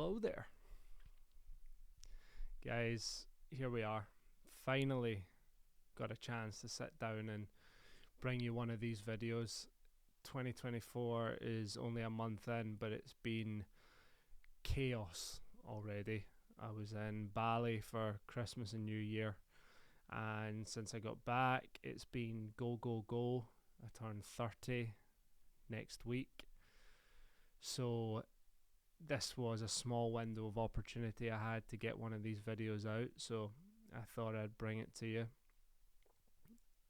Hello there, guys. Here we are. Finally got a chance to sit down and bring you one of these videos. 2024 is only a month in, but it's been chaos already. I was in Bali for Christmas and New Year, and since I got back, it's been go, go, go. I turn 30 next week. So this was a small window of opportunity I had to get one of these videos out, so I thought I'd bring it to you.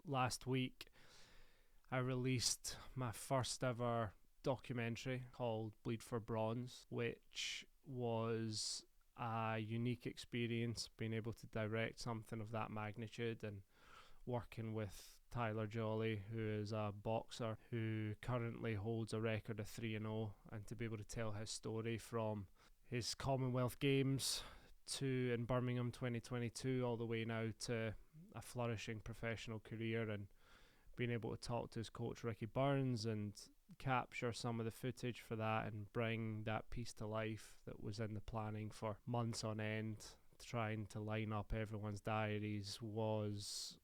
Last week I released my first ever documentary called Bleed for Bronze, which was a unique experience, being able to direct something of that magnitude and working with Tyler Jolly, who is a boxer who currently holds a record of 3-0, and to be able to tell his story from his Commonwealth Games to in Birmingham 2022 all the way now to a flourishing professional career, and being able to talk to his coach Ricky Burns and capture some of the footage for that and bring that piece to life that was in the planning for months on end, trying to line up everyone's diaries was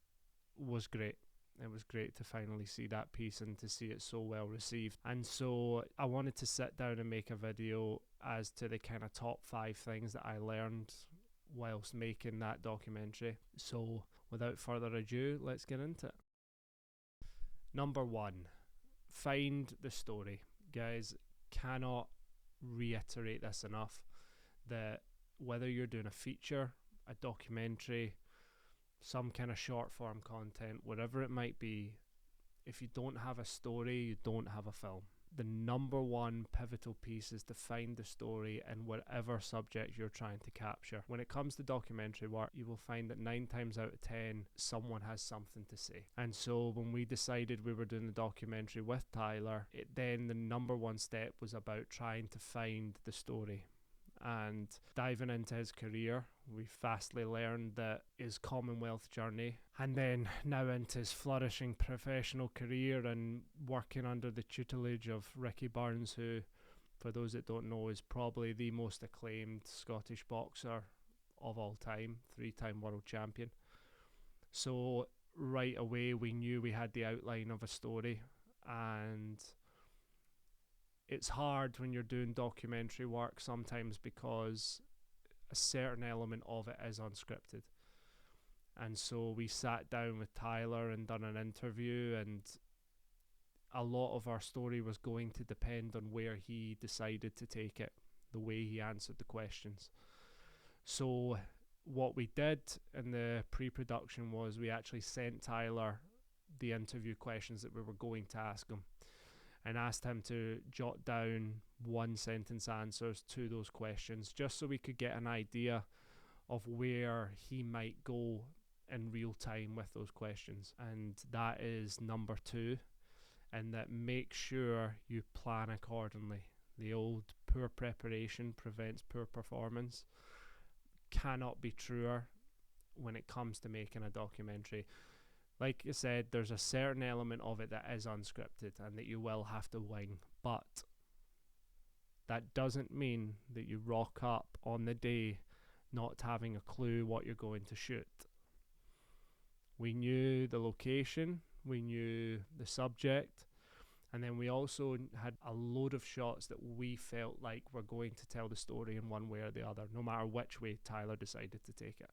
great. It was great to finally see that piece and to see it so well received. And so I wanted to sit down and make a video as to the kind of top 5 things that I learned whilst making that documentary. So without further ado, let's get into it. Number 1, find the story. Guys, cannot reiterate this enough, that whether you're doing a feature, a documentary, some kind of short form content, whatever it might be, if you don't have a story, you don't have a film. The number one pivotal piece is to find the story in whatever subject you're trying to capture. When it comes to documentary work, you will find that 9 times out of 10, someone has something to say. And so when we decided we were doing the documentary with Tyler, then the number one step was about trying to find the story. And diving into his career, we fastly learned that his Commonwealth journey, and then now into his flourishing professional career and working under the tutelage of Ricky Burns, who, for those that don't know, is probably the most acclaimed Scottish boxer of all time, 3-time world champion. So right away we knew we had the outline of a story, and it's hard when you're doing documentary work sometimes because a certain element of it is unscripted. And so we sat down with Tyler and done an interview, and a lot of our story was going to depend on where he decided to take it, the way he answered the questions. So what we did in the pre-production was we actually sent Tyler the interview questions that we were going to ask him, and asked him to jot down 1-sentence answers to those questions, just so we could get an idea of where he might go in real time with those questions. And that is number 2, and that make sure you plan accordingly. The old poor preparation prevents poor performance cannot be truer when it comes to making a documentary. Like I said, there's a certain element of it that is unscripted and that you will have to wing, but that doesn't mean that you rock up on the day not having a clue what you're going to shoot. We knew the location, we knew the subject, and then we also had a load of shots that we felt like were going to tell the story in one way or the other, no matter which way Tyler decided to take it.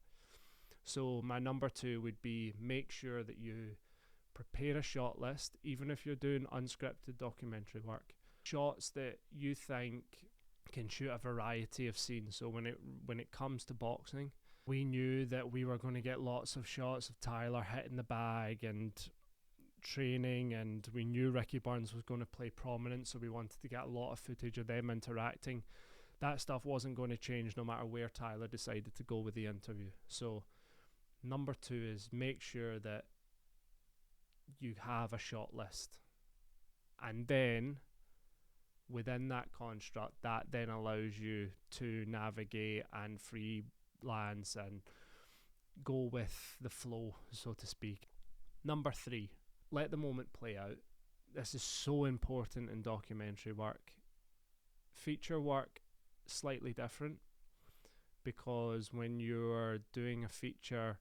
So my number 2 would be make sure that you prepare a shot list, even if you're doing unscripted documentary work. Shots that you think can shoot a variety of scenes. So when it comes to boxing, we knew that we were going to get lots of shots of Tyler hitting the bag and training, and we knew Ricky Burns was going to play prominent, so we wanted to get a lot of footage of them interacting. That stuff wasn't going to change no matter where Tyler decided to go with the interview. So number 2 is make sure that you have a shot list. And then within that construct, that then allows you to navigate and freelance and go with the flow, so to speak. Number 3, let the moment play out. This is so important in documentary work. Feature work slightly different, because when you're doing a feature,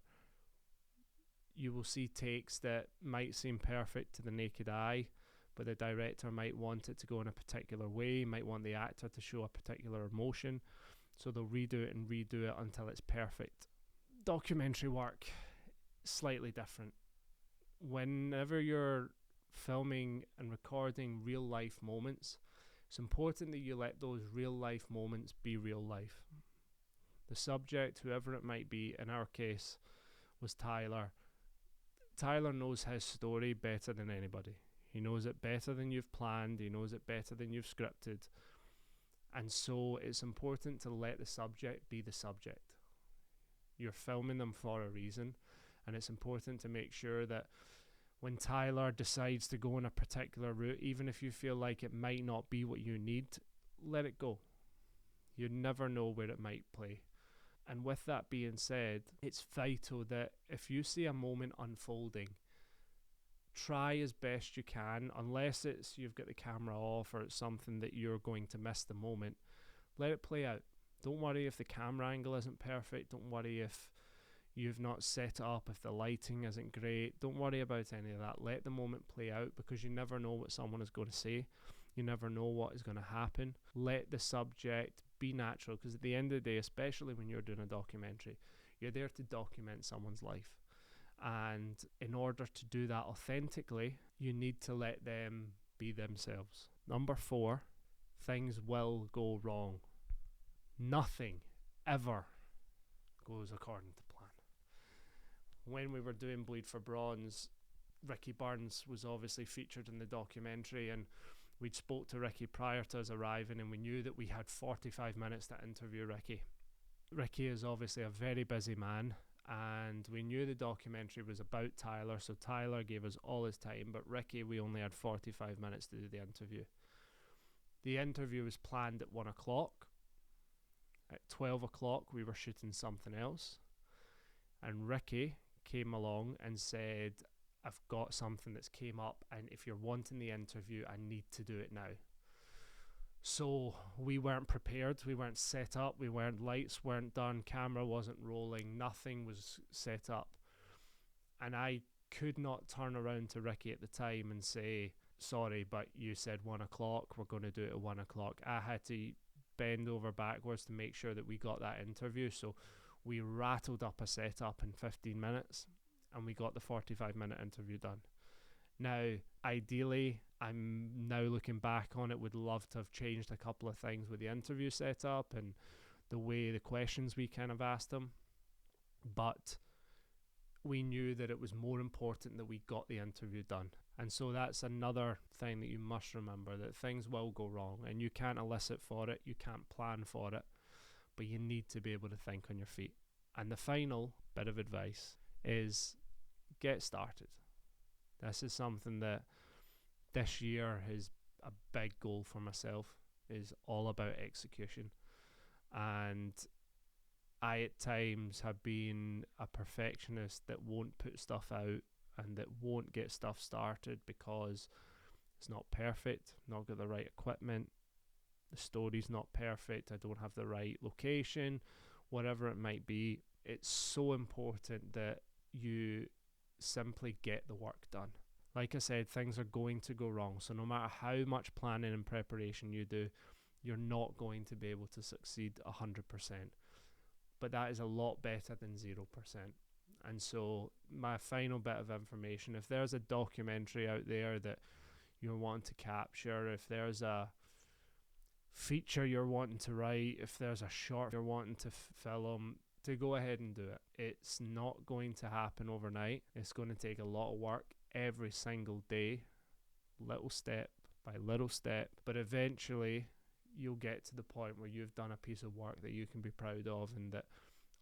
you will see takes that might seem perfect to the naked eye, but the director might want it to go in a particular way, might want the actor to show a particular emotion, so they'll redo it and redo it until it's perfect. Documentary work, slightly different. Whenever you're filming and recording real life moments, it's important that you let those real life moments be real life. The subject, whoever it might be, in our case was Tyler. Tyler knows his story better than anybody. He knows it better than you've planned, he knows it better than you've scripted. And so it's important to let the subject be the subject. You're filming them for a reason, and it's important to make sure that when Tyler decides to go in a particular route, even if you feel like it might not be what you need, let it go. You never know where it might play. And with that being said, it's vital that if you see a moment unfolding, try as best you can, unless it's you've got the camera off or it's something that you're going to miss the moment, let it play out. Don't worry if the camera angle isn't perfect. Don't worry if you've not set it up, if the lighting isn't great. Don't worry about any of that. Let the moment play out, because you never know what someone is going to say. You never know what is going to happen. Let the subject be natural, because at the end of the day, especially when you're doing a documentary, you're there to document someone's life. And in order to do that authentically, you need to let them be themselves. Number 4, things will go wrong. Nothing ever goes according to plan. When we were doing Bleed for Bronze, Ricky Burns was obviously featured in the documentary, and we'd spoke to Ricky prior to us arriving, and we knew that we had 45 minutes to interview Ricky. Ricky is obviously a very busy man, and we knew the documentary was about Tyler, so Tyler gave us all his time, but Ricky, we only had 45 minutes to do the interview. The interview was planned at 1 o'clock. At 12 o'clock, we were shooting something else, and Ricky came along and said, I've got something that's came up, and if you're wanting the interview, I need to do it now. So we weren't prepared, we weren't set up, lights weren't done, camera wasn't rolling, nothing was set up. And I could not turn around to Ricky at the time and say, sorry, but you said 1 o'clock, we're going to do it at 1 o'clock. I had to bend over backwards to make sure that we got that interview. So we rattled up a setup in 15 minutes and we got the 45-minute interview done. Now, ideally, I'm now looking back on it, would love to have changed a couple of things with the interview setup and the way the questions we kind of asked them. But we knew that it was more important that we got the interview done. And so that's another thing that you must remember, that things will go wrong and you can't elicit for it, you can't plan for it, but you need to be able to think on your feet. And the final bit of advice is get started. This is something that this year is a big goal for myself, is all about execution. And I at times have been a perfectionist that won't put stuff out and that won't get stuff started because it's not perfect, not got the right equipment, the story's not perfect, I don't have the right location, whatever it might be. It's so important that you simply get the work done. Like I said, things are going to go wrong, so no matter how much planning and preparation you do, you're not going to be able to succeed 100%. But that is a lot better than 0%. And so my final bit of information, if there's a documentary out there that you're wanting to capture, if there's a feature you're wanting to write, if there's a short you're wanting to film, to go ahead and do it. It's not going to happen overnight. It's going to take a lot of work every single day, little step by little step, but eventually you'll get to the point where you've done a piece of work that you can be proud of and that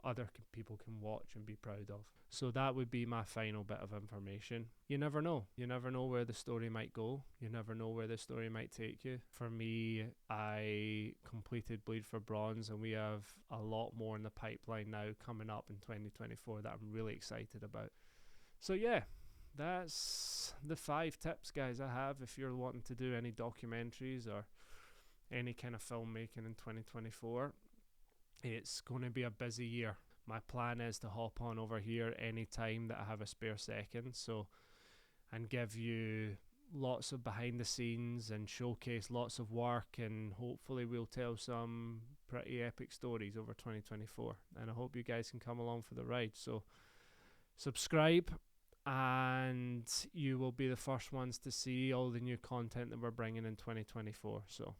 other people can watch and be proud of. So that would be my final bit of information. You never know. You never know where the story might go. You never know where the story might take you. For me, I completed Bleed for Bronze and we have a lot more in the pipeline now coming up in 2024 that I'm really excited about. So yeah, that's the 5 tips, guys, I have if you're wanting to do any documentaries or any kind of filmmaking in 2024. It's going to be a busy year. My plan is to hop on over here any time that I have a spare second, and give you lots of behind the scenes and showcase lots of work, and hopefully we'll tell some pretty epic stories over 2024, and I hope you guys can come along for the ride. So subscribe and you will be the first ones to see all the new content that we're bringing in 2024. So